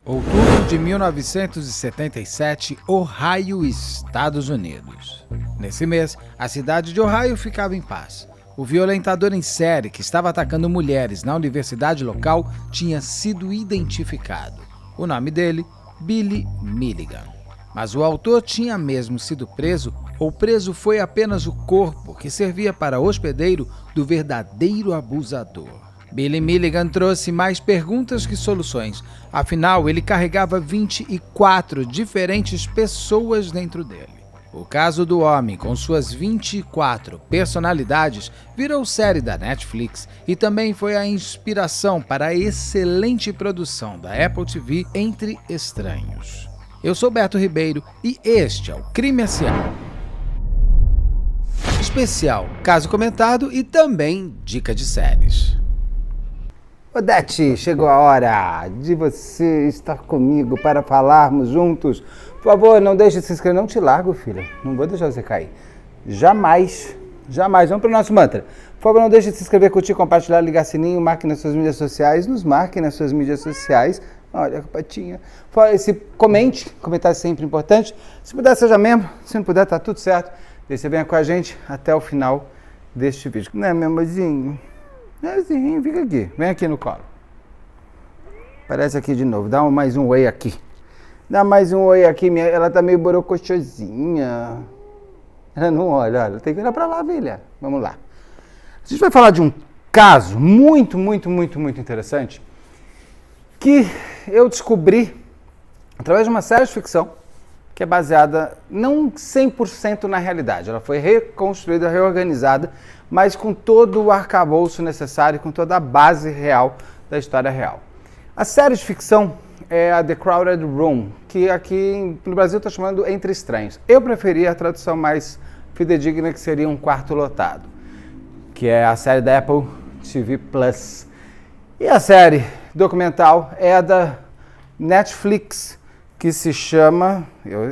Outubro de 1977, Ohio, Estados Unidos. Nesse mês, a cidade de Ohio ficava em paz. O violentador em série que estava atacando mulheres na universidade local tinha sido identificado. O nome dele, Billy Milligan. Mas o autor tinha mesmo sido preso, ou preso foi apenas o corpo que servia para hospedeiro do verdadeiro abusador. Billy Milligan trouxe mais perguntas que soluções. Afinal, ele carregava 24 diferentes pessoas dentro dele. O caso do homem, com suas 24 personalidades, virou série da Netflix e também foi a inspiração para a excelente produção da Apple TV Entre Estranhos. Eu sou Beto Ribeiro e este é o Crime S.A. Especial, caso comentado e também dica de séries. Odete, chegou a hora de você estar comigo para falarmos juntos. Por favor, não deixe de se inscrever. Não te largo, filha. Não vou deixar você cair. Jamais, jamais. Vamos para o nosso mantra. Por favor, não deixe de se inscrever, curtir, compartilhar, ligar sininho, marque nas suas mídias sociais. Nos marque nas suas mídias sociais. Olha a patinha. Comente, comentário sempre importante. Se puder, seja membro. Se não puder, tá tudo certo. Deixa você venha com a gente até o final deste vídeo. Não é, meu amorzinho? É sim, fica aqui. Vem aqui no colo. Aparece aqui de novo. Dá mais um oi aqui. Dá mais um oi aqui. Ela tá meio borocochosinha. Ela não olha. Tem que olhar pra lá, filha. Vamos lá. A gente vai falar de um caso muito interessante que eu descobri através de uma série de ficção que é baseada não 100% na realidade. Ela foi reconstruída, reorganizada, mas com todo o arcabouço necessário, com toda a base real da história real. A série de ficção é a The Crowded Room, que aqui no Brasil está chamando Entre Estranhos. Eu preferia a tradução mais fidedigna, que seria Um Quarto Lotado, que é a série da Apple TV Plus. E a série documental é a da Netflix, que se chama,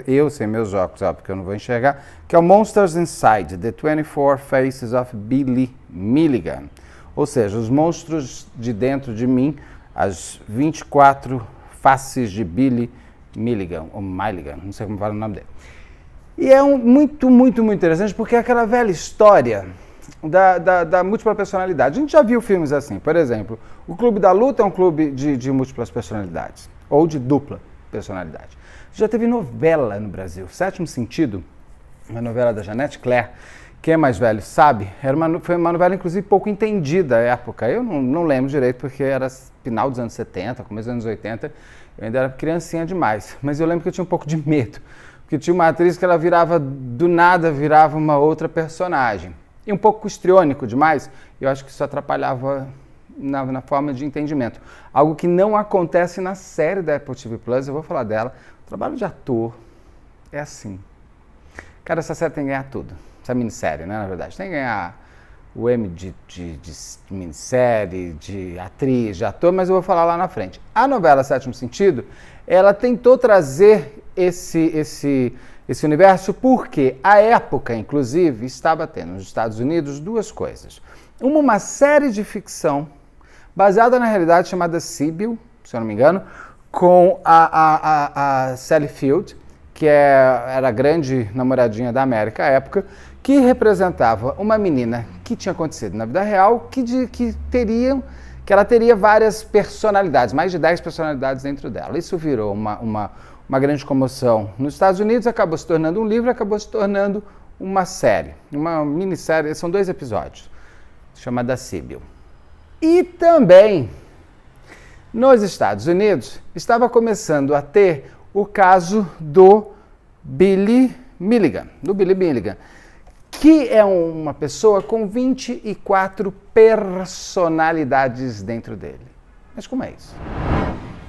eu sem meus óculos, porque eu não vou enxergar, que é o Monsters Inside, The 24 Faces of Billy Milligan. Ou seja, os monstros de dentro de mim, as 24 faces de Billy Milligan, ou Milligan, não sei como fala o nome dele. E é muito interessante, porque é aquela velha história da múltipla personalidade. A gente já viu filmes assim, por exemplo, o Clube da Luta é um clube de múltiplas personalidades, ou de dupla personalidade. Já teve novela no Brasil, Sétimo Sentido, uma novela da Janete Claire. Quem é mais velho sabe, foi uma novela inclusive pouco entendida à época. Eu não lembro direito porque era final dos anos 70, começo dos anos 80, eu ainda era criancinha demais, mas eu lembro que eu tinha um pouco de medo, porque tinha uma atriz que ela do nada virava uma outra personagem. E um pouco histriônico demais, eu acho que isso atrapalhava na forma de entendimento. Algo que não acontece na série da Apple TV Plus, eu vou falar dela. O trabalho de ator é assim. Cara, essa série tem que ganhar tudo. Essa minissérie, né, na verdade. Tem que ganhar o Emmy de minissérie, de atriz, de ator, mas eu vou falar lá na frente. A novela Sétimo Sentido, ela tentou trazer esse universo porque a época, inclusive, estava tendo nos Estados Unidos duas coisas. Uma série de ficção baseada na realidade chamada Sibyl, se eu não me engano, com a Sally Field, que era a grande namoradinha da América à época, que representava uma menina que tinha acontecido na vida real, que ela teria várias personalidades, mais de 10 personalidades dentro dela. Isso virou uma grande comoção nos Estados Unidos, acabou se tornando um livro, acabou se tornando uma série, uma minissérie, são 2 episódios, chamada Sibyl. E também, nos Estados Unidos, estava começando a ter o caso do Billy Milligan, que é uma pessoa com 24 personalidades dentro dele. Mas como é isso?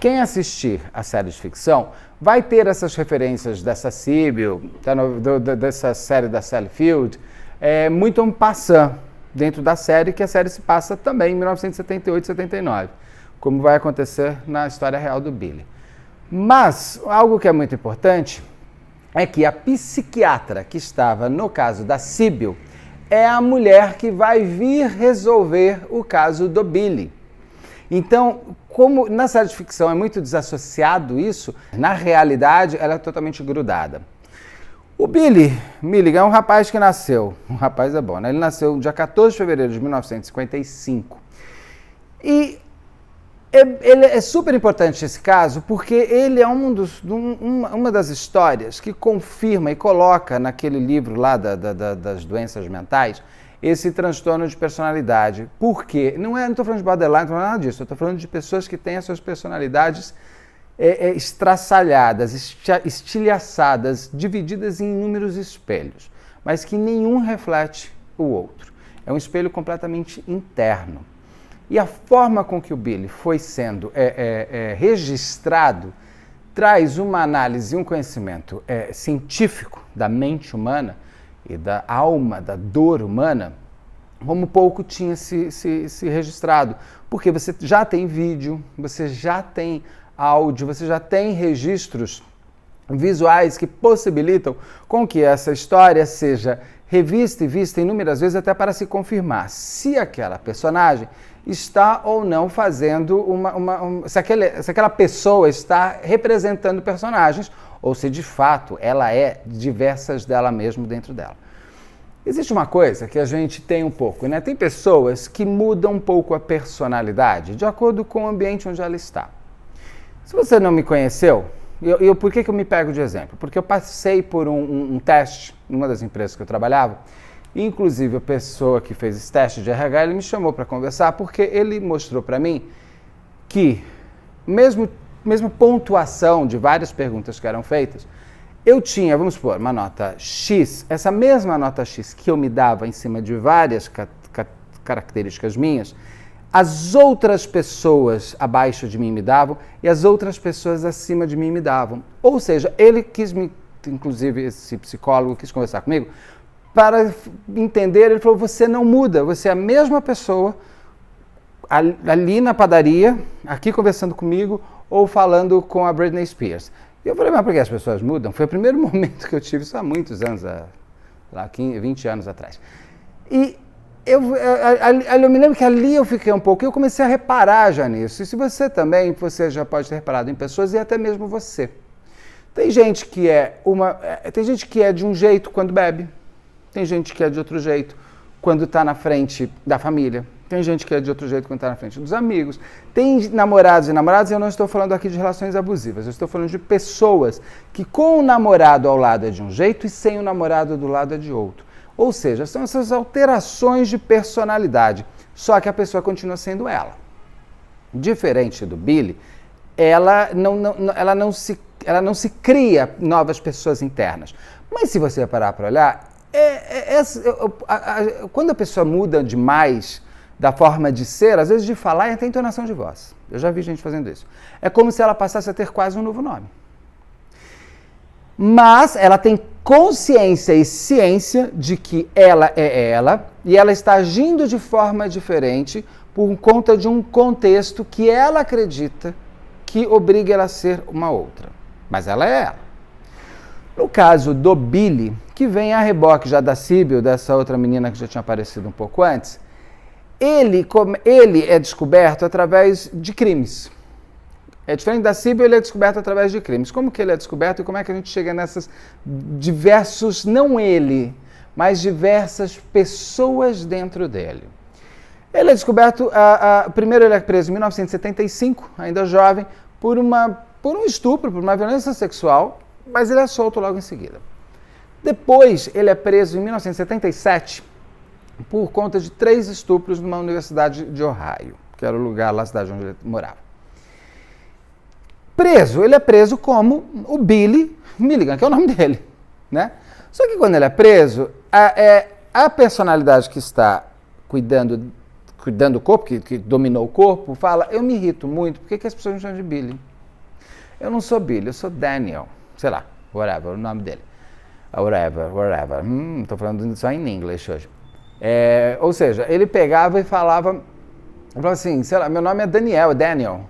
Quem assistir a série de ficção vai ter essas referências dessa Sibyl, dessa série da Sally Field, muito en passant dentro da série, que a série se passa também em 1978 e 79, como vai acontecer na história real do Billy. Mas algo que é muito importante é que a psiquiatra que estava no caso da Sibyl é a mulher que vai vir resolver o caso do Billy. Então, como na série de ficção é muito desassociado isso, na realidade ela é totalmente grudada. O Billy Milligan é um rapaz que nasceu, um rapaz é bom, né? Ele nasceu no dia 14 de fevereiro de 1955. E ele é super importante esse caso porque ele é uma das histórias que confirma e coloca naquele livro lá das doenças mentais esse transtorno de personalidade. Por quê? Não estou falando de borderline, não estou falando nada disso. Eu estou falando de pessoas que têm as suas personalidades estraçalhadas, estilhaçadas, divididas em inúmeros espelhos, mas que nenhum reflete o outro. É um espelho completamente interno. E a forma com que o Billy foi sendo registrado traz uma análise e um conhecimento científico da mente humana e da alma, da dor humana, como pouco tinha se registrado. Porque você já tem vídeo, você já tem áudio, você já tem registros visuais que possibilitam com que essa história seja revista e vista inúmeras vezes até para se confirmar se aquela personagem está ou não fazendo se aquela pessoa está representando personagens ou se de fato ela é diversas dela mesma dentro dela. Existe uma coisa que a gente tem um pouco, né? Tem pessoas que mudam um pouco a personalidade de acordo com o ambiente onde ela está. Se você não me conheceu, por que eu me pego de exemplo? Porque eu passei por um teste numa das empresas que eu trabalhava, e inclusive a pessoa que fez esse teste de RH, ele me chamou para conversar, porque ele mostrou para mim que, mesmo pontuação de várias perguntas que eram feitas, eu tinha, vamos supor, uma nota X, essa mesma nota X que eu me dava em cima de várias características minhas, as outras pessoas abaixo de mim me davam e as outras pessoas acima de mim me davam. Ou seja, ele quis inclusive esse psicólogo quis conversar comigo para entender, ele falou, você não muda, você é a mesma pessoa ali na padaria, aqui conversando comigo ou falando com a Britney Spears. E eu falei, mas por que as pessoas mudam? Foi o primeiro momento que eu tive isso há muitos anos, lá 20 anos atrás. E eu me lembro que ali eu fiquei um pouco, eu comecei a reparar já nisso. E se você também, você já pode ter reparado em pessoas e até mesmo você. Tem gente que é de um jeito quando bebe, tem gente que é de outro jeito quando está na frente da família, tem gente que é de outro jeito quando está na frente dos amigos, tem namorados e namoradas, eu não estou falando aqui de relações abusivas, eu estou falando de pessoas que com o namorado ao lado é de um jeito e sem o namorado do lado é de outro. Ou seja, são essas alterações de personalidade, só que a pessoa continua sendo ela. Diferente do Billy, ela não se cria novas pessoas internas. Mas se você parar para olhar, quando a pessoa muda demais da forma de ser, às vezes de falar e até entonação de voz. Eu já vi gente fazendo isso. É como se ela passasse a ter quase um novo nome. Mas ela tem consciência e ciência de que ela é ela e ela está agindo de forma diferente por conta de um contexto que ela acredita que obriga ela a ser uma outra. Mas ela é ela. No caso do Billy, que vem a reboque já da Síbil, dessa outra menina que já tinha aparecido um pouco antes, ele é descoberto através de crimes. É diferente da Síbil, ele é descoberto através de crimes. Como que ele é descoberto e como é que a gente chega nessas diversos, não ele, mas diversas pessoas dentro dele? Ele é descoberto, primeiro ele é preso em 1975, ainda jovem, por um estupro, por uma violência sexual, mas ele é solto logo em seguida. Depois ele é preso em 1977 por conta de 3 estupros numa universidade de Ohio, que era o lugar lá, a cidade onde ele morava. Ele é preso como o Billy Milligan, que é o nome dele, né? Só que quando ele é preso, a personalidade que está cuidando do corpo, que dominou o corpo, fala, eu me irrito muito, por que as pessoas me chamam de Billy? Eu não sou Billy, eu sou Daniel, sei lá, whatever, o nome dele. Whatever. Estou falando só em inglês hoje. Ou seja, ele pegava e falava assim, sei lá, meu nome é Daniel.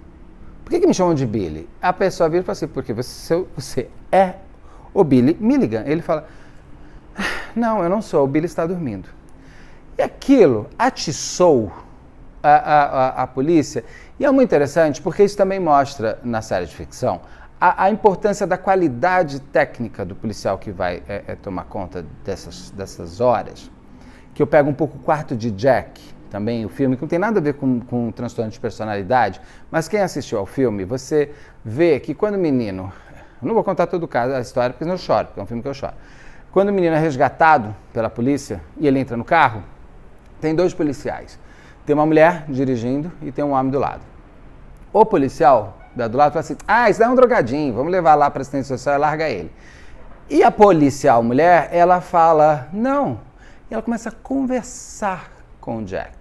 Por que me chamam de Billy? A pessoa vira e fala assim, porque você é o Billy Milligan. Ele fala, não, eu não sou, o Billy está dormindo. E aquilo atiçou a polícia. E é muito interessante porque isso também mostra, na série de ficção, a importância da qualidade técnica do policial que vai tomar conta dessas horas. Que eu pego um pouco o Quarto de Jack, também o filme, que não tem nada a ver com transtorno de personalidade, mas quem assistiu ao filme, você vê que quando o menino... Eu não vou contar todo o caso, a história, porque senão eu choro, porque é um filme que eu choro. Quando o menino é resgatado pela polícia e ele entra no carro, tem 2 policiais. Tem uma mulher dirigindo e tem um homem do lado. O policial do lado fala assim, isso daí é um drogadinho, vamos levar lá para a assistência social e larga ele. E a policial mulher, ela fala, não. E ela começa a conversar com o Jack.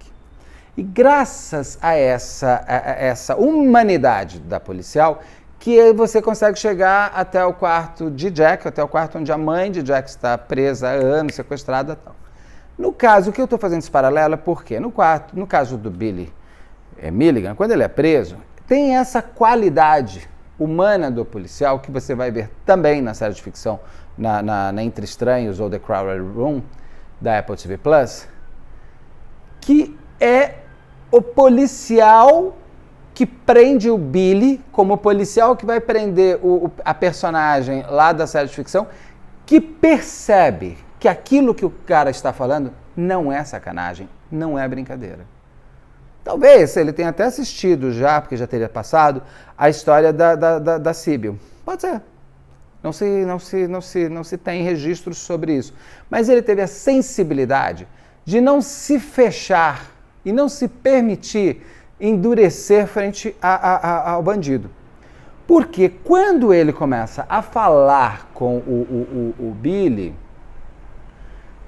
E graças a essa humanidade da policial, que você consegue chegar até o quarto de Jack, até o quarto onde a mãe de Jack está presa há anos, sequestrada e tal. No caso, o que eu estou fazendo esse paralelo é porque no caso do Billy Milligan, quando ele é preso, tem essa qualidade humana do policial que você vai ver também na série de ficção, na Entre Estranhos ou The Crowded Room, da Apple TV+, que é o policial que prende o Billy, como o policial que vai prender a personagem lá da série de ficção, que percebe que aquilo que o cara está falando não é sacanagem, não é brincadeira. Talvez ele tenha até assistido já, porque já teria passado, a história da Síbil. Pode ser. Não se tem registros sobre isso. Mas ele teve a sensibilidade de não se fechar e não se permitir endurecer frente ao bandido. Porque quando ele começa a falar com o Billy,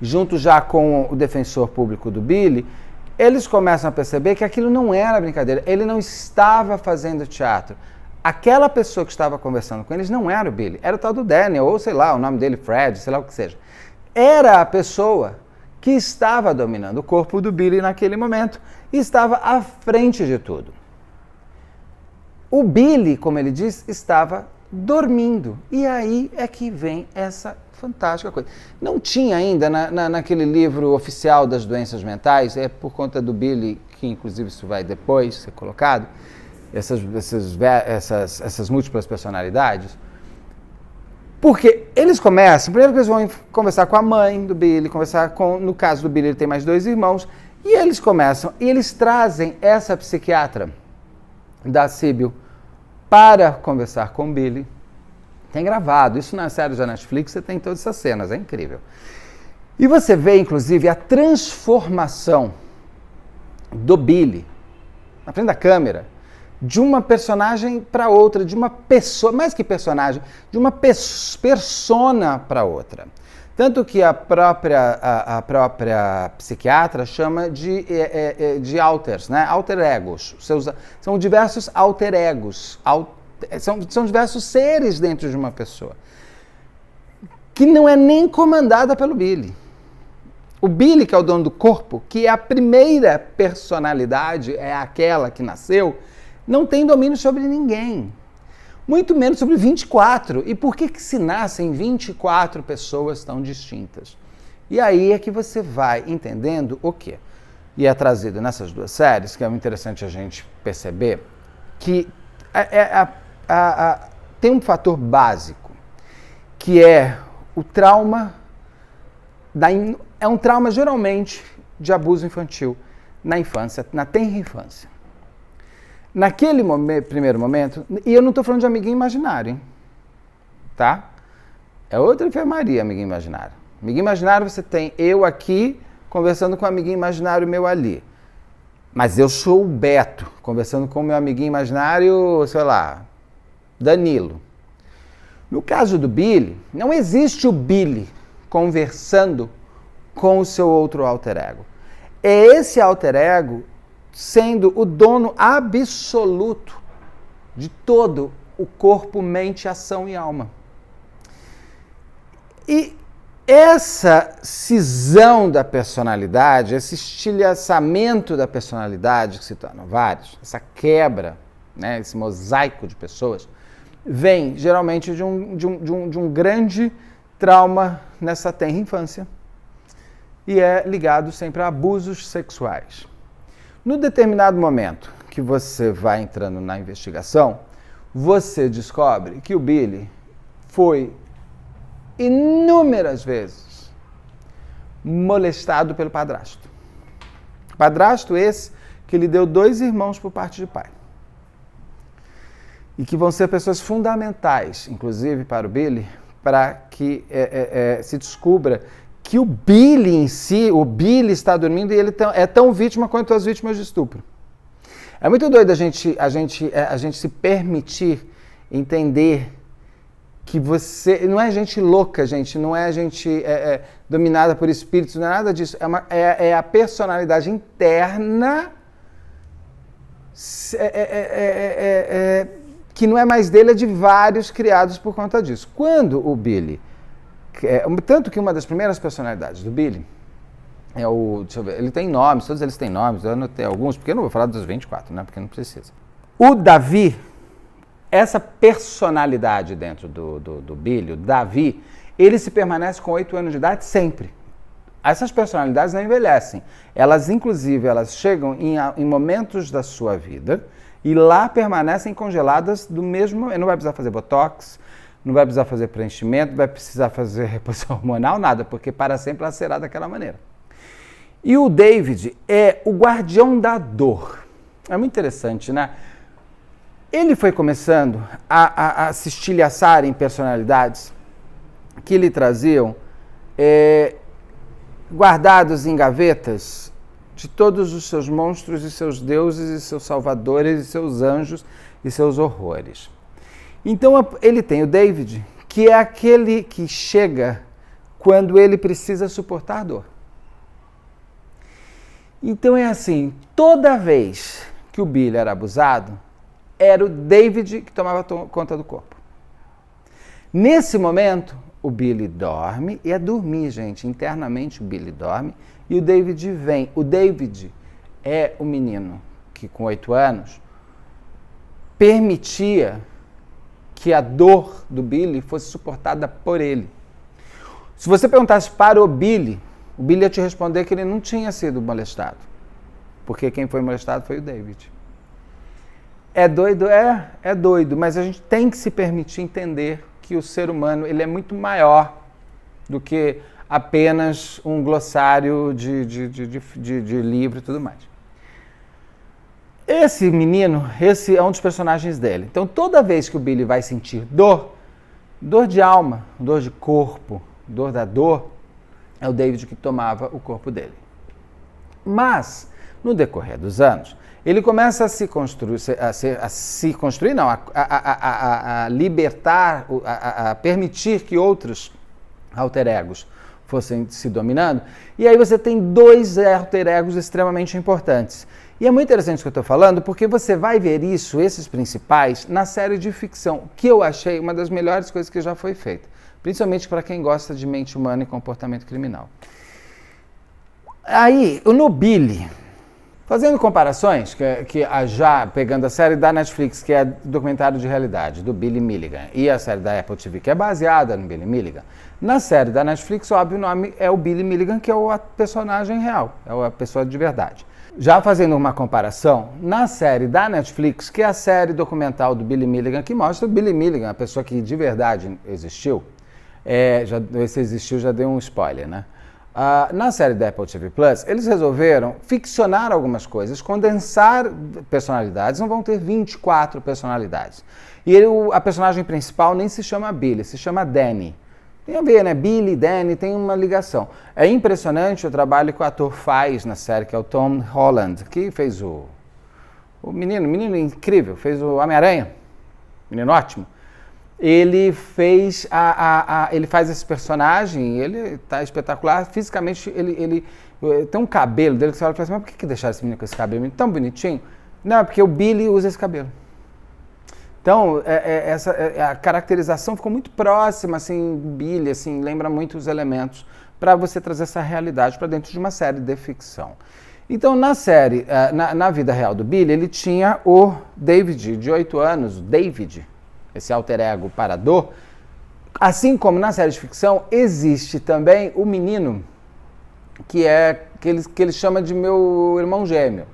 junto já com o defensor público do Billy, eles começam a perceber que aquilo não era brincadeira, ele não estava fazendo teatro. Aquela pessoa que estava conversando com eles não era o Billy, era o tal do Daniel, ou sei lá, o nome dele, Fred, sei lá o que seja. Era a pessoa que estava dominando o corpo do Billy naquele momento e estava à frente de tudo. O Billy, como ele diz, estava dormindo. E aí é que vem essa fantástica coisa. Não tinha ainda naquele livro oficial das doenças mentais, é por conta do Billy, que inclusive isso vai depois ser colocado, essas múltiplas personalidades, porque eles começam, primeiro que eles vão conversar com a mãe do Billy, no caso do Billy ele tem mais 2 irmãos, e eles começam, e eles trazem essa psiquiatra da Síbil para conversar com o Billy. Tem gravado, isso na série da Netflix, você tem todas essas cenas, é incrível. E você vê, inclusive, a transformação do Billy, na frente da câmera, de uma personagem para outra, de uma pessoa, mais que personagem, de uma persona para outra. Tanto que a própria psiquiatra chama de alters, né? Alter egos. São diversos alter egos, são diversos seres dentro de uma pessoa, que não é nem comandada pelo Billy. O Billy, que é o dono do corpo, que é a primeira personalidade, é aquela que nasceu, não tem domínio sobre ninguém. Muito menos sobre 24. E por que se nascem 24 pessoas tão distintas? E aí é que você vai entendendo o quê? E é trazido nessas 2 séries, que é muito interessante a gente perceber, que tem um fator básico, que é o trauma, é um trauma geralmente de abuso infantil na infância, na tenra infância. Naquele primeiro momento, e eu não estou falando de amiguinho imaginário, hein? Tá? É outra enfermaria, amiguinho imaginário. Amiguinho imaginário você tem eu aqui conversando com o amiguinho imaginário meu ali. Mas eu sou o Beto, conversando com o meu amiguinho imaginário, sei lá, Danilo. No caso do Billy, não existe o Billy conversando com o seu outro alter ego. É esse alter ego sendo o dono absoluto de todo o corpo, mente, ação e alma. E essa cisão da personalidade, esse estilhaçamento da personalidade, que se tornam vários, essa quebra, né, esse mosaico de pessoas, vem geralmente de um grande trauma nessa tenra infância e é ligado sempre a abusos sexuais. No determinado momento que você vai entrando na investigação, você descobre que o Billy foi inúmeras vezes molestado pelo padrasto. Padrasto esse que lhe deu 2 irmãos por parte de pai. E que vão ser pessoas fundamentais, inclusive para o Billy, para que se descubra que o Billy em si, o Billy está dormindo e ele é tão vítima quanto as vítimas de estupro. É muito doido a gente se permitir entender que você... Não é gente louca, gente, não é gente dominada por espíritos, não é nada disso. É a personalidade interna que não é mais dele, é de vários criados por conta disso. Quando o Billy... tanto que uma das primeiras personalidades do Billy é o... Deixa eu ver, ele tem nomes, todos eles têm nomes, eu anotei alguns, porque eu não vou falar dos 24, né? Porque não precisa. O Davi, essa personalidade dentro do Billy, o Davi, ele se permanece com 8 anos de idade sempre. Essas personalidades não envelhecem. Elas, inclusive, elas chegam em momentos da sua vida e lá permanecem congeladas do mesmo momento. Não vai precisar fazer botox, não vai precisar fazer preenchimento, não vai precisar fazer reposição hormonal, nada, porque para sempre ela será daquela maneira. E o David é o guardião da dor. É muito interessante, né? Ele foi começando a se estilhaçar em personalidades que lhe traziam guardados em gavetas de todos os seus monstros e seus deuses e seus salvadores e seus anjos e seus horrores. Então ele tem o David, que é aquele que chega quando ele precisa suportar dor. Então é assim, toda vez que o Billy era abusado, era o David que tomava conta do corpo. Nesse momento, o Billy dorme, e é dormir, gente, internamente o Billy dorme, e o David vem. O David é o menino que com 8 anos permitia que a dor do Billy fosse suportada por ele. Se você perguntasse para o Billy ia te responder que ele não tinha sido molestado, porque quem foi molestado foi o David. É doido? É doido, mas a gente tem que se permitir entender que o ser humano ele é muito maior do que apenas um glossário de livro e tudo mais. Esse menino, esse é um dos personagens dele. Então, toda vez que o Billy vai sentir dor de alma, dor de corpo, dor da dor, é o David que tomava o corpo dele. Mas, no decorrer dos anos, ele começa a se construir, a libertar, a permitir que outros alter egos fossem se dominando. E aí você tem 2 alter egos extremamente importantes. E é muito interessante o que eu estou falando, porque você vai ver isso, esses principais, na série de ficção, que eu achei uma das melhores coisas que já foi feita. Principalmente para quem gosta de mente humana e comportamento criminal. Aí, no Billy, fazendo comparações, já pegando a série da Netflix, que é documentário de realidade, do Billy Milligan, e a série da Apple TV, que é baseada no Billy Milligan, na série da Netflix, óbvio, o nome é o Billy Milligan, que é o personagem real, é a pessoa de verdade. Já fazendo uma comparação, na série da Netflix, que é a série documental do Billy Milligan, que mostra o Billy Milligan, a pessoa que de verdade existiu, se existiu já deu um spoiler, né? Na série da Apple TV Plus, eles resolveram ficcionar algumas coisas, condensar personalidades, não vão ter 24 personalidades. E a personagem principal nem se chama Billy, se chama Danny. Tem a ver, né? Billy, Danny, tem uma ligação. É impressionante o trabalho que o ator faz na série, que é o Tom Holland, que fez o menino incrível, fez o Homem-Aranha, menino ótimo. Ele fez ele faz esse personagem, ele tá espetacular, fisicamente ele tem um cabelo dele que você olha e fala assim, mas por que deixaram esse menino com esse cabelo tão bonitinho? Não, é porque o Billy usa esse cabelo. Então, a caracterização ficou muito próxima, assim, Billy, assim, lembra muito os elementos para você trazer essa realidade para dentro de uma série de ficção. Então, na série, na vida real do Billy, ele tinha o David, de 8 anos, David, esse alter ego para a dor. Assim como na série de ficção, existe também o menino que ele chama de meu irmão gêmeo.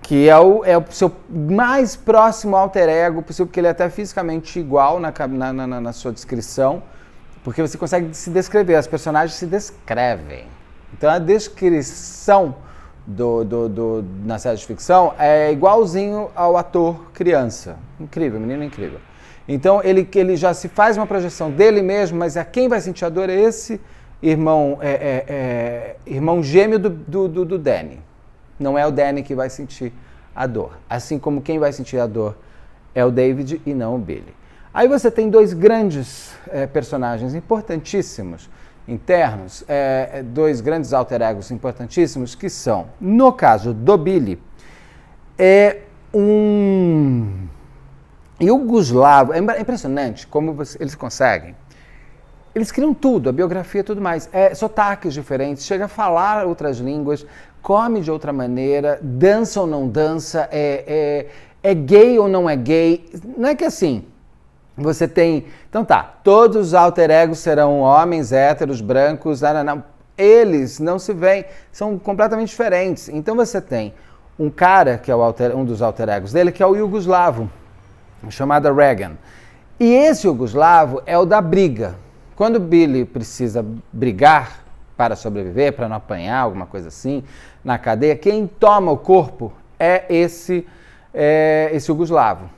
que é o seu mais próximo alter ego possível, porque ele é até fisicamente igual na sua descrição, porque você consegue se descrever, as personagens se descrevem. Então a descrição na série de ficção é igualzinho ao ator criança. Incrível, menino incrível. Então ele já se faz uma projeção dele mesmo, mas quem vai sentir a dor é esse irmão gêmeo do Danny. Não é o Danny que vai sentir a dor. Assim como quem vai sentir a dor é o David e não o Billy. Aí você tem dois grandes personagens importantíssimos, internos, dois grandes alter egos importantíssimos, que são, no caso do Billy, um iugoslavo. É impressionante como eles conseguem. Eles criam tudo, a biografia e tudo mais. Sotaques diferentes, chega a falar outras línguas, come de outra maneira, dança ou não dança, é gay ou não é gay. Não é que assim, você tem... Então tá, todos os alter egos serão homens, héteros, brancos, não. Eles não se veem, são completamente diferentes. Então você tem um cara, que é um dos alter egos dele, que é o iugoslavo, chamado Regan. E esse iugoslavo é o da briga. Quando o Billy precisa brigar para sobreviver, para não apanhar, alguma coisa assim, na cadeia, quem toma o corpo é esse iugoslavo,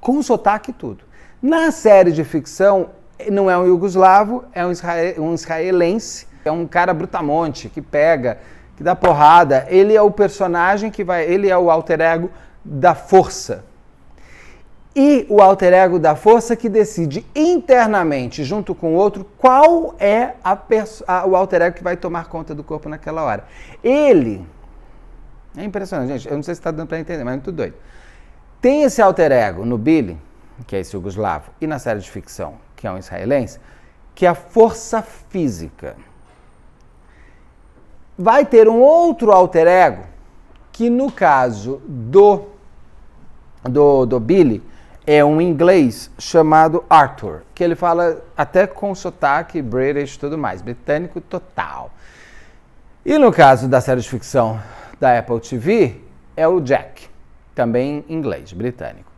com sotaque e tudo. Na série de ficção, não é um iugoslavo, é um israelense, é um cara brutamonte, que pega, que dá porrada. Ele é o personagem ele é o alter ego da força. E o alter ego da força que decide internamente, junto com o outro, qual é o alter ego que vai tomar conta do corpo naquela hora. Ele... É impressionante, gente. Eu não sei se está dando para entender, mas é muito doido. Tem esse alter ego no Billy, que é esse iugoslavo, e na série de ficção, que é um israelense, que é a força física. Vai ter um outro alter ego, que no caso do Billy, é um inglês chamado Arthur, que ele fala até com sotaque British e tudo mais, britânico total. E no caso da série de ficção da Apple TV, é o Jack, também inglês, britânico.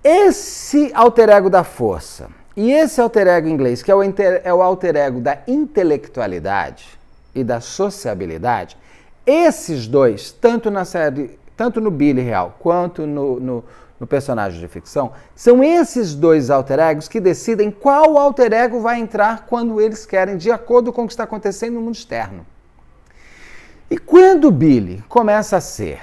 Esse alter ego da força e esse alter ego inglês, que é o alter ego da intelectualidade e da sociabilidade, esses dois, tanto no Billy real quanto no personagem de ficção, são esses dois alter egos que decidem qual alter ego vai entrar quando eles querem, de acordo com o que está acontecendo no mundo externo. E quando o Billy começa a ser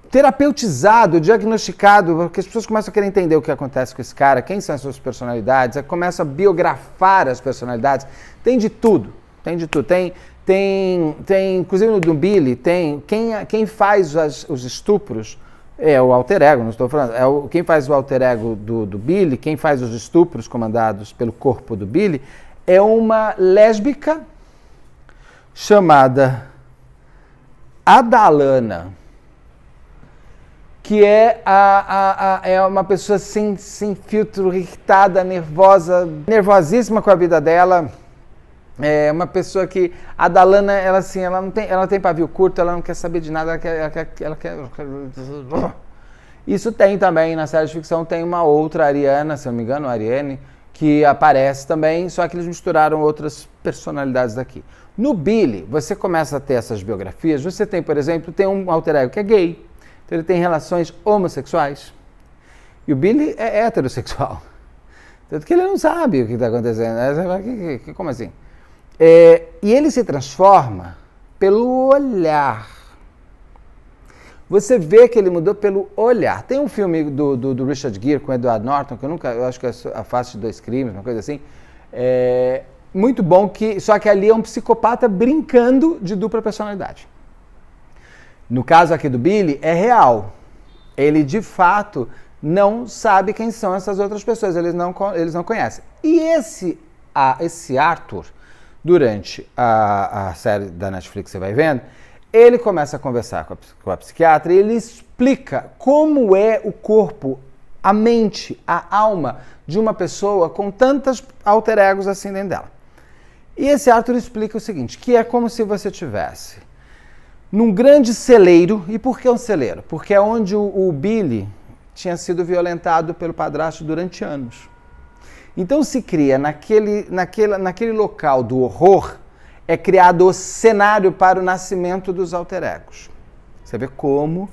terapeutizado, diagnosticado, porque as pessoas começam a querer entender o que acontece com esse cara, quem são as suas personalidades, começam a biografar as personalidades, tem de tudo, tem inclusive no Billy, tem quem faz os estupros, é o alter ego, não estou falando, quem faz o alter ego do Billy, quem faz os estupros comandados pelo corpo do Billy, é uma lésbica chamada Adalana, que é uma pessoa sem filtro, irritada, nervosíssima com a vida dela. É uma pessoa que, a Dalana, ela tem pavio curto, ela não quer saber de nada, ela quer... Isso tem também, na série de ficção, tem uma outra Ariana, se eu não me engano, a Ariane, que aparece também, só que eles misturaram outras personalidades daqui. No Billy, você começa a ter essas biografias, você tem, por exemplo, tem um alter ego que é gay, então ele tem relações homossexuais, e o Billy é heterossexual. Tanto que ele não sabe o que está acontecendo, né? Como assim? E ele se transforma pelo olhar. Você vê que ele mudou pelo olhar. Tem um filme do Richard Gere com o Edward Norton, que eu acho que é A Face de Dois Crimes, uma coisa assim. Muito bom, só que ali é um psicopata brincando de dupla personalidade. No caso aqui do Billy, é real. Ele, de fato, não sabe quem são essas outras pessoas, eles não conhecem. E esse Arthur, durante a série da Netflix, você vai vendo, ele começa a conversar com a psiquiatra e ele explica como é o corpo, a mente, a alma de uma pessoa com tantos alter egos assim dentro dela. E esse Arthur explica o seguinte, que é como se você tivesse num grande celeiro. E por que um celeiro? Porque é onde o Billy tinha sido violentado pelo padrasto durante anos. Então se cria naquele local do horror, é criado o cenário para o nascimento dos alter egos. Você vê como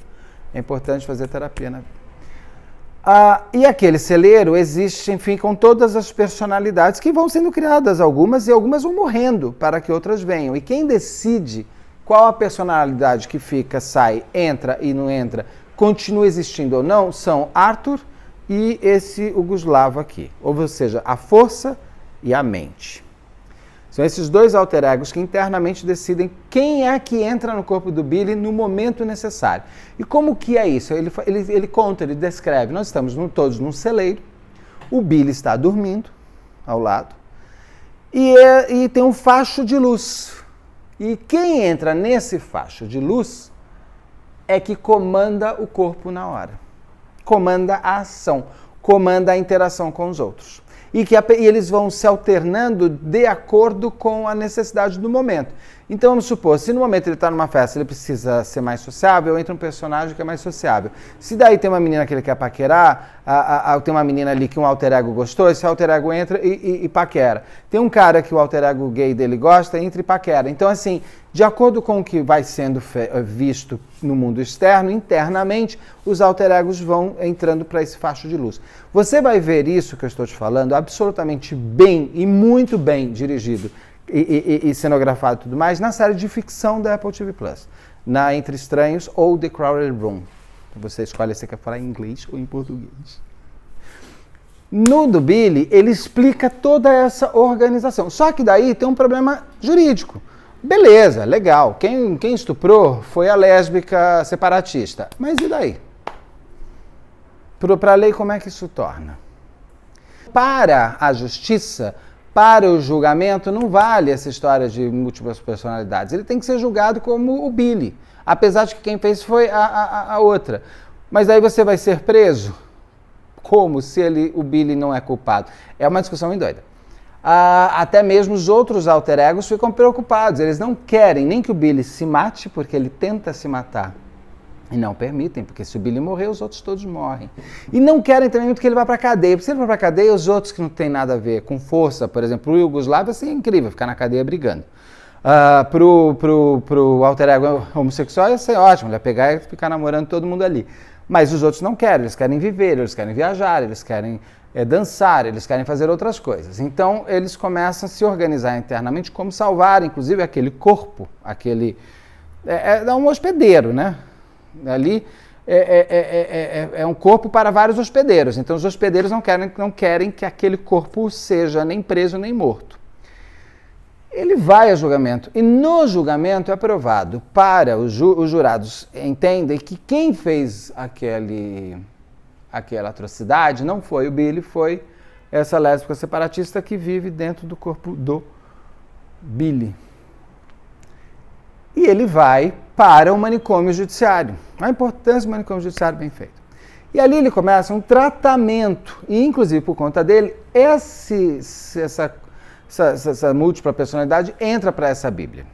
é importante fazer terapia na vida. E aquele celeiro existe, enfim, com todas as personalidades que vão sendo criadas, algumas vão morrendo para que outras venham. E quem decide qual a personalidade que fica, sai, entra e não entra, continua existindo ou não, são Arthur e o Gustavo aqui. Ou seja, a força e a mente. São esses dois alter egos que internamente decidem quem é que entra no corpo do Billy no momento necessário. E como que é isso? Ele conta, ele descreve. Nós estamos todos num celeiro, o Billy está dormindo ao lado e tem um facho de luz. E quem entra nesse facho de luz é que comanda o corpo na hora. Comanda a ação, comanda a interação com os outros. E eles vão se alternando de acordo com a necessidade do momento. Então, vamos supor, se no momento ele está numa festa, ele precisa ser mais sociável, entra um personagem que é mais sociável. Se daí tem uma menina que ele quer paquerar, tem uma menina ali que um alter ego gostou, esse alter ego entra e paquera. Tem um cara que o alter ego gay dele gosta, entra e paquera. Então, assim, de acordo com o que vai sendo visto no mundo externo, internamente, os alter egos vão entrando para esse facho de luz. Você vai ver isso que eu estou te falando absolutamente bem e muito bem dirigido e cenografado e tudo mais na série de ficção da Apple TV+, na Entre Estranhos ou The Crowded Room. Você escolhe se você quer falar em inglês ou em português. No do Billy, ele explica toda essa organização. Só que daí tem um problema jurídico. Beleza, legal. Quem estuprou foi a lésbica separatista. Mas e daí? Para a lei, como é que isso torna? Para a justiça, para o julgamento, não vale essa história de múltiplas personalidades. Ele tem que ser julgado como o Billy, apesar de que quem fez foi a outra. Mas aí você vai ser preso? Como se o Billy não é culpado? É uma discussão bem doida. Até mesmo os outros alter egos ficam preocupados. Eles não querem nem que o Billy se mate, porque ele tenta se matar. E não permitem, porque se o Billy morrer, os outros todos morrem. E não querem também muito que ele vá para a cadeia, porque se ele for para a cadeia, os outros que não tem nada a ver com força, por exemplo, o Yugoslavo, assim, é incrível, ficar na cadeia brigando. Pro alter ego homossexual, ia ser ótimo, ele ia pegar e ficar namorando todo mundo ali. Mas os outros não querem, eles querem viver, eles querem viajar, eles querem dançar, eles querem fazer outras coisas. Então, eles começam a se organizar internamente como salvar, inclusive, aquele corpo, é um hospedeiro, né? Ali é um corpo para vários hospedeiros. Então, os hospedeiros não querem que aquele corpo seja nem preso nem morto. Ele vai a julgamento e no julgamento é provado para os jurados entendem que quem fez aquela atrocidade não foi o Billy, foi essa lésbica separatista que vive dentro do corpo do Billy. E ele vai para o manicômio judiciário. A importância do manicômio judiciário bem feito. E ali ele começa um tratamento, e inclusive por conta dele, essa múltipla personalidade entra para essa Bíblia.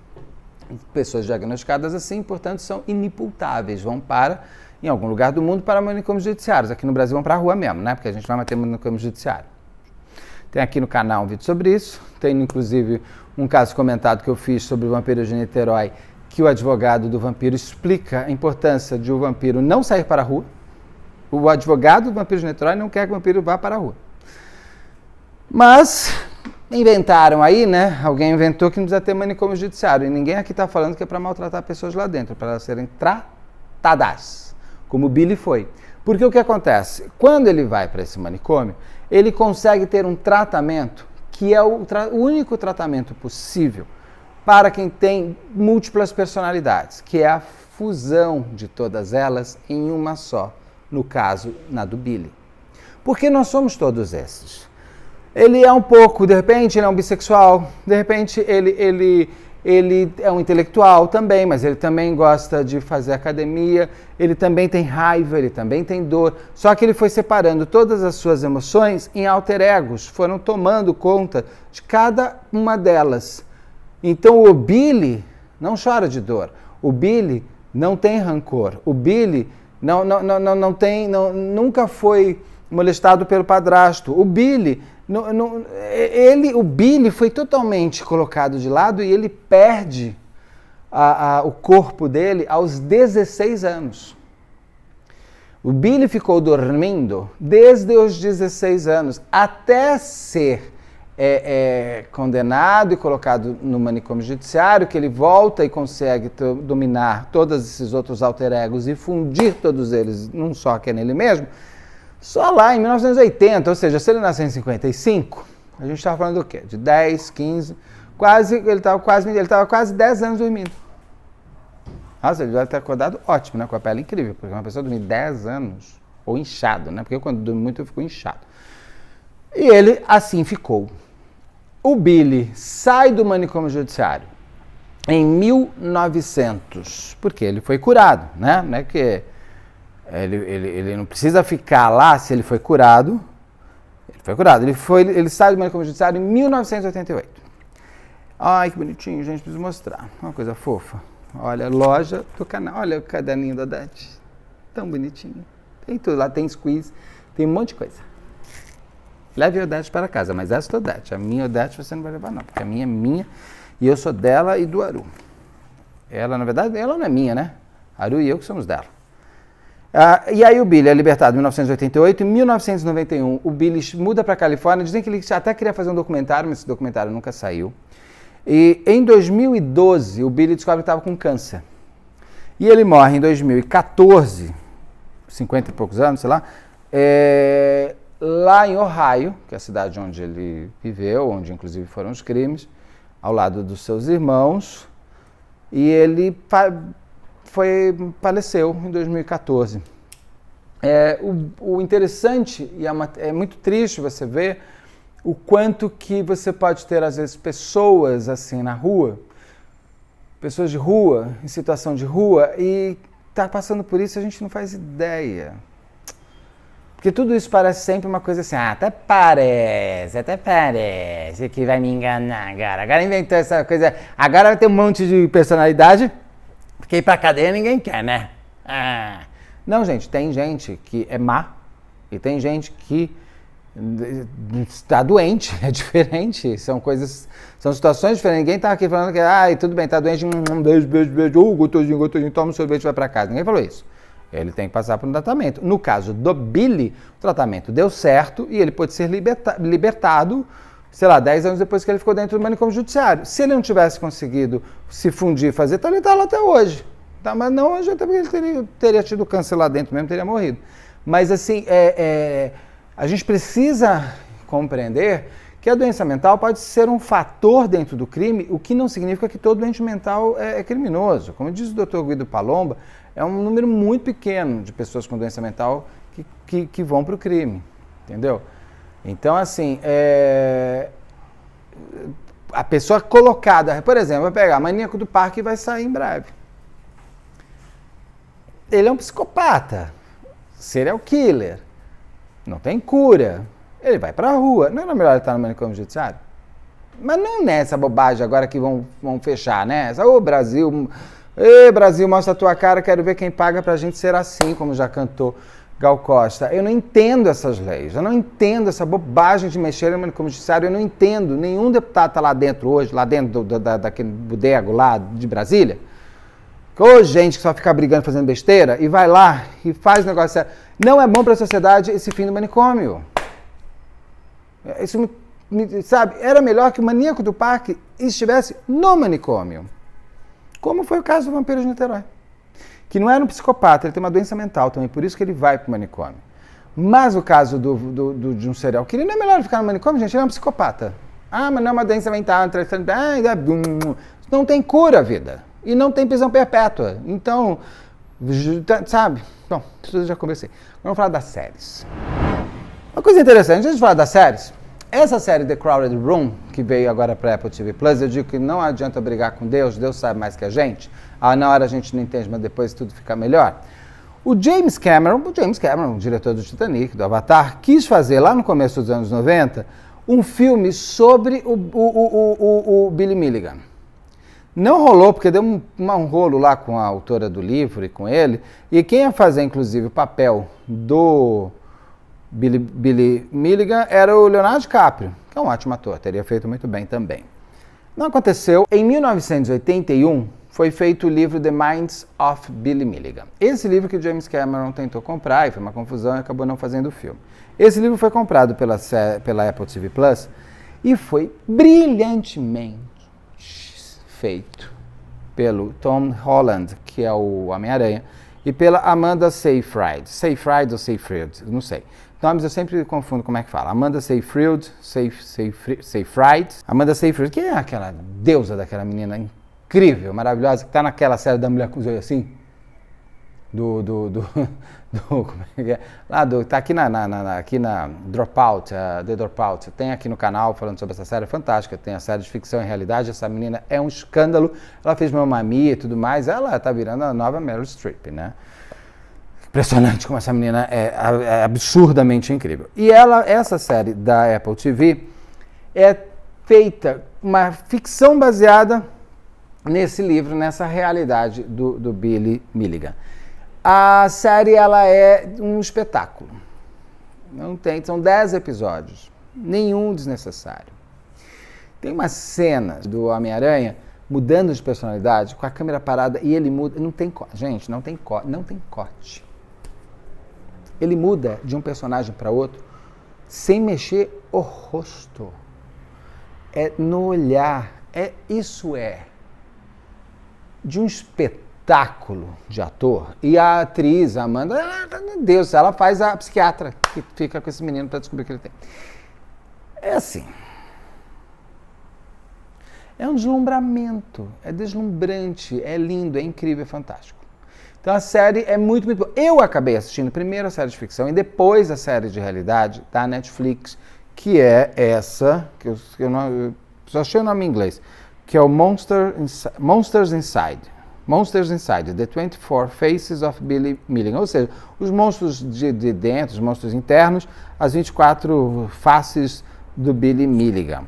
Pessoas diagnosticadas assim, portanto, são inimputáveis, vão em algum lugar do mundo, para manicômios judiciários. Aqui no Brasil vão para a rua mesmo, né? Porque a gente vai manter manicômio judiciário. Tem aqui no canal um vídeo sobre isso, tem inclusive um caso comentado que eu fiz sobre o vampiro de Niterói, que o advogado do vampiro explica a importância de o vampiro não sair para a rua. O advogado do vampiro de Niterói não quer que o vampiro vá para a rua. Mas inventaram aí, né? Alguém inventou que não precisa ter manicômio judiciário. E ninguém aqui está falando que é para maltratar pessoas lá dentro, para elas serem tratadas, como o Billy foi. Porque o que acontece? Quando ele vai para esse manicômio, ele consegue ter um tratamento que é o único tratamento possível para quem tem múltiplas personalidades, que é a fusão de todas elas em uma só, no caso, na do Billy. Porque nós somos todos esses. Ele é um pouco, de repente, ele é um bissexual, de repente ele é um intelectual também, mas ele também gosta de fazer academia, ele também tem raiva, ele também tem dor, só que ele foi separando todas as suas emoções em alter egos, foram tomando conta de cada uma delas. Então o Billy não chora de dor, O Billy não tem rancor. O Billy nunca foi molestado pelo padrasto. O Billy, o Billy foi totalmente colocado de lado e ele perde o corpo dele aos 16 anos. O Billy ficou dormindo desde os 16 anos até ser condenado e colocado no manicômio judiciário, que ele volta e consegue dominar todos esses outros alter egos e fundir todos eles num só, que é nele mesmo, só lá em 1980, ou seja, se ele nasceu em 55, a gente estava falando do quê? De 10, 15, ele estava quase 10 anos dormindo. Nossa, ele deve ter acordado ótimo, né? Com a pele incrível, porque uma pessoa dormir 10 anos, ou inchado, né? Porque eu, quando durmo muito, eu fico inchado. E ele assim ficou. O Billy sai do manicômio judiciário em 1900, porque ele foi curado, né? Não é que ele não precisa ficar lá se ele foi curado. Ele foi curado. Ele sai do manicômio judiciário em 1988. Ai, que bonitinho, gente, preciso mostrar. Uma coisa fofa. Olha, loja do canal. Olha o caderninho da Odete. Tão bonitinho. Tem tudo lá, tem squeeze, tem um monte de coisa. Leve a Odete para casa, mas essa é a Odete. A minha Odete você não vai levar não, porque a minha é minha e eu sou dela e do Aru. Ela, na verdade, ela não é minha, né? Aru e eu que somos dela. E aí o Billy é libertado em 1988. Em 1991, o Billy muda para a Califórnia. Dizem que ele até queria fazer um documentário, mas esse documentário nunca saiu. E em 2012, o Billy descobre que estava com câncer. E ele morre em 2014, 50 e poucos anos, sei lá, lá em Ohio, que é a cidade onde ele viveu, onde inclusive foram os crimes, ao lado dos seus irmãos, e ele faleceu em 2014. O interessante, e é muito triste você ver o quanto que você pode ter, às vezes, pessoas assim na rua, pessoas de rua, em situação de rua, e tá passando por isso, a gente não faz ideia. Porque tudo isso parece sempre uma coisa assim, até parece que vai me enganar agora. Agora inventou essa coisa, agora vai ter um monte de personalidade, porque ir pra cadeia ninguém quer, né? Não, gente, tem gente que é má e tem gente que está doente, é diferente, são situações diferentes. Ninguém tá aqui falando que, tudo bem, tá doente, beijo, gostosinho, toma um sorvete e vai pra casa. Ninguém falou isso. Ele tem que passar por um tratamento. No caso do Billy, o tratamento deu certo e ele pôde ser libertado, sei lá, 10 anos depois que ele ficou dentro do manicômio judiciário. Se ele não tivesse conseguido se fundir e fazer, ele está lá até hoje. Tá? Mas não hoje, até porque ele teria tido câncer lá dentro mesmo, teria morrido. Mas assim, a gente precisa compreender que a doença mental pode ser um fator dentro do crime, o que não significa que todo doente mental é criminoso. Como diz o Dr. Guido Palomba, é um número muito pequeno de pessoas com doença mental que vão para o crime, entendeu? Então, assim, a pessoa colocada, por exemplo, vai pegar Maníaco do Parque e vai sair em breve. Ele é um psicopata, serial killer, não tem cura, ele vai para a rua. Não era melhor ele estar no manicômio judiciário? Mas não nessa bobagem agora que vão fechar, né? Brasil... Ei, Brasil, mostra a tua cara, quero ver quem paga pra gente ser assim, como já cantou Gal Costa. Eu não entendo essas leis, eu não entendo essa bobagem de mexer no manicômio judiciário, eu não entendo. Nenhum deputado está lá dentro hoje, lá dentro daquele bodego lá de Brasília. Ô, gente que só fica brigando, fazendo besteira, e vai lá e faz negócio sério. Não é bom para a sociedade esse fim do manicômio. Isso sabe, era melhor que o Maníaco do Parque estivesse no manicômio. Como foi o caso do Vampiro de Niterói, que não era um psicopata, ele tem uma doença mental também, por isso que ele vai para o manicômio. Mas o caso de um serial killer, não é melhor ficar no manicômio, gente, ele é um psicopata. Mas não é uma doença mental, não tem cura a vida, e não tem prisão perpétua. Então, sabe? Bom, isso eu já conversei. Vamos falar das séries. Uma coisa interessante, antes de falar das séries, essa série The Crowded Room, que veio agora para Apple TV Plus, eu digo que não adianta brigar com Deus, Deus sabe mais que a gente. Na hora a gente não entende, mas depois tudo fica melhor. O James Cameron, o diretor do Titanic, do Avatar, quis fazer lá no começo dos anos 90 um filme sobre o Billy Milligan. Não rolou, porque deu um rolo lá com a autora do livro e com ele. E quem ia fazer, inclusive, o papel do Billy Milligan era o Leonardo DiCaprio, que é um ótimo ator, teria feito muito bem também. Não aconteceu. Em 1981, foi feito o livro The Minds of Billy Milligan. Esse livro que o James Cameron tentou comprar, e foi uma confusão, e acabou não fazendo o filme. Esse livro foi comprado pela Apple TV Plus e foi brilhantemente feito pelo Tom Holland, que é o Homem-Aranha, e pela Amanda Seyfried. Seyfried ou Seyfried, não sei. Nomes eu sempre confundo como é que fala. Amanda Seyfried, Amanda Seyfried, que é aquela deusa daquela menina incrível, maravilhosa, que está naquela série da Mulher com os olhos assim. Como é que é? Tá aqui aqui na Dropout, The Dropout. Tem aqui no canal falando sobre essa série fantástica. Tem a série de ficção e realidade. Essa menina é um escândalo. Ela fez Mamma Mia e tudo mais. Ela tá virando a nova Meryl Streep, né? Impressionante como essa menina é absurdamente incrível. E essa série da Apple TV é feita uma ficção baseada nesse livro, nessa realidade do Billy Milligan. A série ela é um espetáculo. São 10 episódios, nenhum desnecessário. Tem uma cena do Homem-Aranha mudando de personalidade, com a câmera parada, e ele muda, não tem corte. Gente, não tem corte. Ele muda de um personagem para outro sem mexer o rosto. É no olhar. Isso é de um espetáculo de ator. E a atriz, a Amanda, meu Deus, ela faz a psiquiatra que fica com esse menino para descobrir o que ele tem. É assim. É um deslumbramento, é deslumbrante, é lindo, é incrível, é fantástico. Então a série é muito, muito boa. Eu acabei assistindo primeiro a série de ficção e depois a série de realidade da Netflix, que é essa, que eu só achei o nome em inglês, que é o Monsters Inside, The 24 Faces of Billy Milligan. Ou seja, os monstros de dentro, os monstros internos, as 24 faces do Billy Milligan.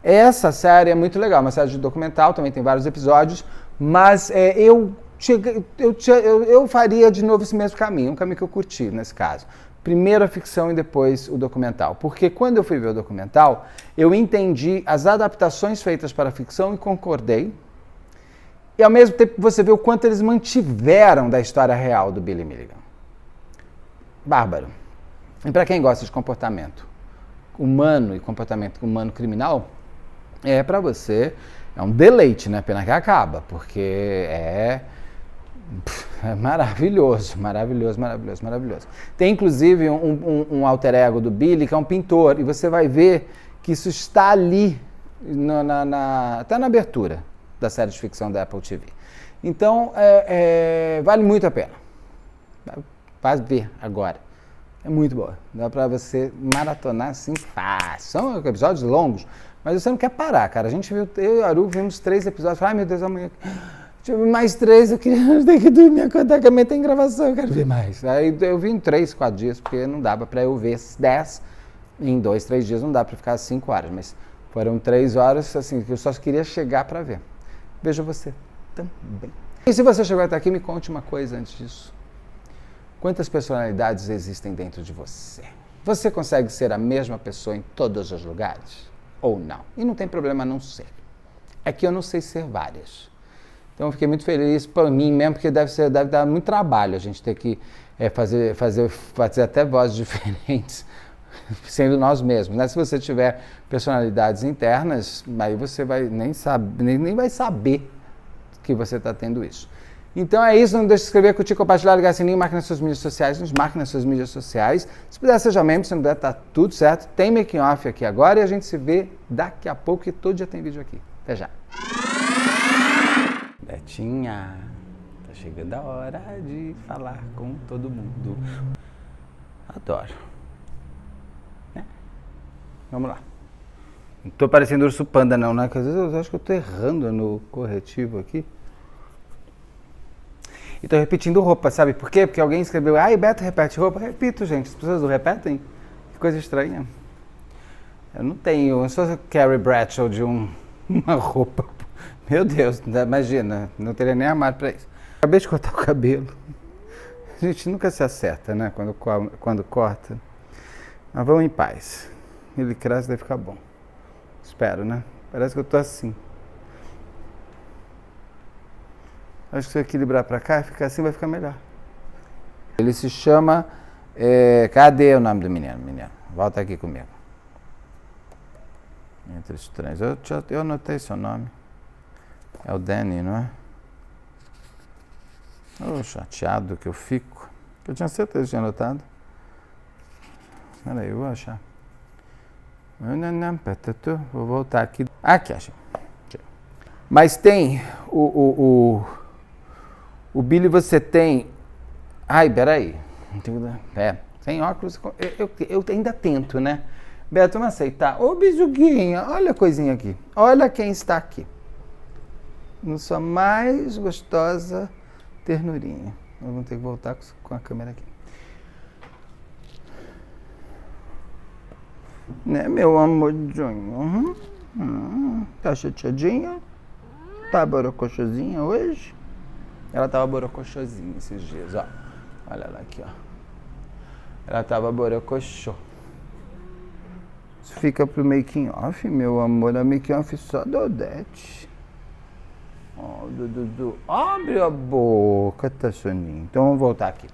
Essa série é muito legal, uma série de documental, também tem vários episódios, mas eu faria de novo esse mesmo caminho, um caminho que eu curti nesse caso. Primeiro a ficção e depois o documental. Porque quando eu fui ver o documental, eu entendi as adaptações feitas para a ficção e concordei. E ao mesmo tempo você vê o quanto eles mantiveram da história real do Billy Milligan. Bárbaro. E para quem gosta de comportamento humano e comportamento humano criminal, para você, é um deleite, né? Pena que acaba, porque é maravilhoso. Tem inclusive um alter ego do Billy, que é um pintor, e você vai ver que isso está ali, até na abertura da série de ficção da Apple TV. Então, vale muito a pena. Vai ver agora. É muito boa. Dá pra você maratonar assim fácil. São episódios longos, mas você não quer parar, cara. A gente viu, eu e a Aru vimos 3 episódios. Ai, meu Deus, amanhã... Deixa eu ver mais 3, eu tenho que dormir, acordar, que amanhã tem gravação, eu quero ver mais. Aí eu vi em 3, 4 dias, porque não dava pra eu ver 10 em 2, 3 dias, não dá pra ficar 5 horas, mas foram 3 horas, assim, que eu só queria chegar pra ver. Veja você também. E se você chegou até aqui, me conte uma coisa antes disso. Quantas personalidades existem dentro de você? Você consegue ser a mesma pessoa em todos os lugares? Ou não? E não tem problema não ser. É que eu não sei ser várias. Então eu fiquei muito feliz por mim mesmo, porque deve dar muito trabalho a gente ter que fazer até vozes diferentes, sendo nós mesmos, né? Se você tiver personalidades internas, aí você nem vai saber que você está tendo isso. Então é isso, não deixe de se inscrever, curtir, compartilhar, ligar o sininho, marque nas suas mídias sociais, nos marque nas suas mídias sociais. Se puder, seja membro, se não puder, tá tudo certo. Tem making off aqui agora e a gente se vê daqui a pouco, que todo dia tem vídeo aqui. Até já. Betinha, tá chegando a hora de falar com todo mundo. Adoro. Né? Vamos lá. Não tô parecendo urso panda não, né? Porque às vezes eu acho que eu tô errando no corretivo aqui. E tô repetindo roupa, sabe por quê? Porque alguém escreveu, Beto repete roupa. Repito, gente, as pessoas não repetem. Que coisa estranha. Eu não sou Carrie Bradshaw de uma roupa Meu Deus, imagina, não teria nem armário pra isso. Acabei de cortar o cabelo. A gente nunca se acerta, né? Quando corta. Mas vamos em paz. Ele cresce, vai ficar bom. Espero, né? Parece que eu tô assim. Acho que se eu equilibrar pra cá e ficar assim, vai ficar melhor. Ele se chama... cadê o nome do menino? Volta aqui comigo. Entre estranhos. Eu anotei seu nome. É o Danny, não é? Oh, chateado que eu fico. Eu tinha certeza que tinha anotado. Peraí, eu vou achar. Vou voltar aqui. Aqui, achei. Mas tem o Billy, você tem... Ai, peraí. Sem óculos, eu ainda tento, né? Beto, vamos aceitar. Ô, Bijuguinha, olha a coisinha aqui. Olha quem está aqui. No sua mais gostosa ternurinha. Nós vamos ter que voltar com a câmera aqui. Né, meu amorzinho? Tá chateadinha? Tá borocochosinha hoje? Ela tava borocochosinha esses dias, ó. Olha ela aqui, ó. Ela tava borocochô. Isso fica pro making off, meu amor. É making off só da Odete. Ó, Dudu. Abre a boca, tá soninho. Então vamos voltar aqui.